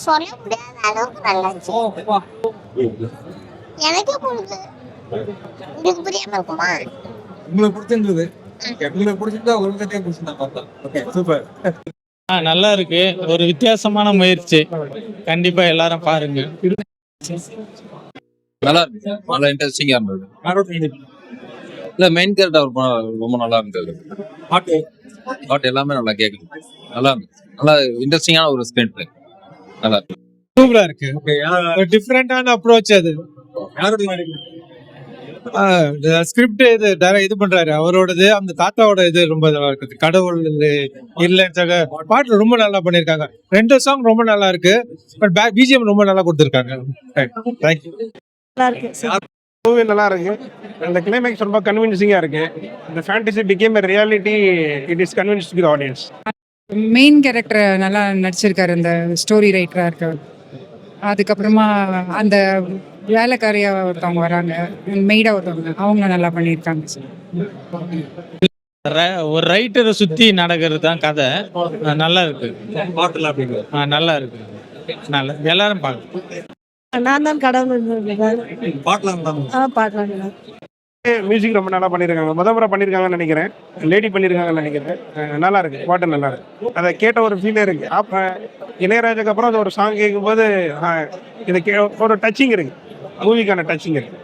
சொல்ல முடியாத அளவுக்கு நல்லாச்சு. எனக்கு பிடிச்சது. உங்களுக்கு புரியாம இருக்குமா? உங்களுக்கு பிடிச்சிருந்தது. உங்களுக்கு பிடிச்சிருந்தா ஒரு கதையை பிடிச்சிருந்தா பார்த்தா. Okay super. நல்லா இருக்கு. ஒரு வித்தியாசமான முயற்சி. கண்டிப்பா எல்லாரும் பாருங்க. நல்லா இருக்கு. நல்லா இன்ட்ரெஸ்டிங்கா இருந்தது. இல்ல மெயின் கேரக்டர் ரொம்ப நல்லா இருந்தது. பாட்டு எல்லாமே நல்லா கேக்குது. நல்லா இருந்துச்சு. நல்லா இன்ட்ரெஸ்டிங்கான ஒரு ஸ்கிரீன் பிளே. நல்லா இருக்கு. சூப்பரா இருக்கு. ஒரு டிஃபரெண்டான அப்ரோச் அது. ஸ்கிரிப்ட் இது பண்றாரு அவரோடது. அந்த தாத்தாவோட இது ரொம்ப நல்லா இருக்குது. கடவுள் இல்ல பாட்டு ரொம்ப நல்லா பண்ணிருக்காங்க. 2 சாங் ரொம்ப நல்லா இருக்கு. பட் பிஜிஎம் ரொம்ப நல்லா கொடுத்திருக்காங்க. தேங்க்யூ. நல்லா இருக்கு. மூவி நல்லா இருக்கு. அந்த கிளைமேக்ஸ் ரொம்ப கன்வின்சிங்கா இருக்கு. இந்த fantasy became a reality, it is convinced the audience. Main character நல்லா நடிச்சிருக்காரு. அந்த ஸ்டோரி ரைட்டரா இருக்காரு. அதுக்கப்புறமா அந்த வேலைக்காரியா ஒருத்தவங்க வராங்க, மெய்டா ஒருத்தவங்க, அவங்க நல்லா பண்ணியிருக்காங்க. ஒரு ரைட்டரை சுத்தி நடக்கிறது தான் கதை. நல்லா இருக்கு. நல்லா இருக்கு. நல்லா எல்லாரும் பார்க்கலாம். நான் தான் கடவுள். பாக்கலாம். மியூசிக் ரொம்ப நல்லா பண்ணியிருக்காங்க. முறை பண்ணியிருக்காங்கன்னு நினைக்கிறேன். லேடி பண்ணியிருக்காங்கன்னு நினைக்கிறேன். நல்லா இருக்கு. பாட்டு நல்லா இருக்கு. அதை கேட்ட ஒரு ஃபீலே இருக்கு. இளையராஜாக்கு அப்புறம் அது ஒரு சாங் கேட்கும்போது இது ஒரு டச்சிங் இருக்கு. மூவிக்கான டச்சிங் இருக்கு.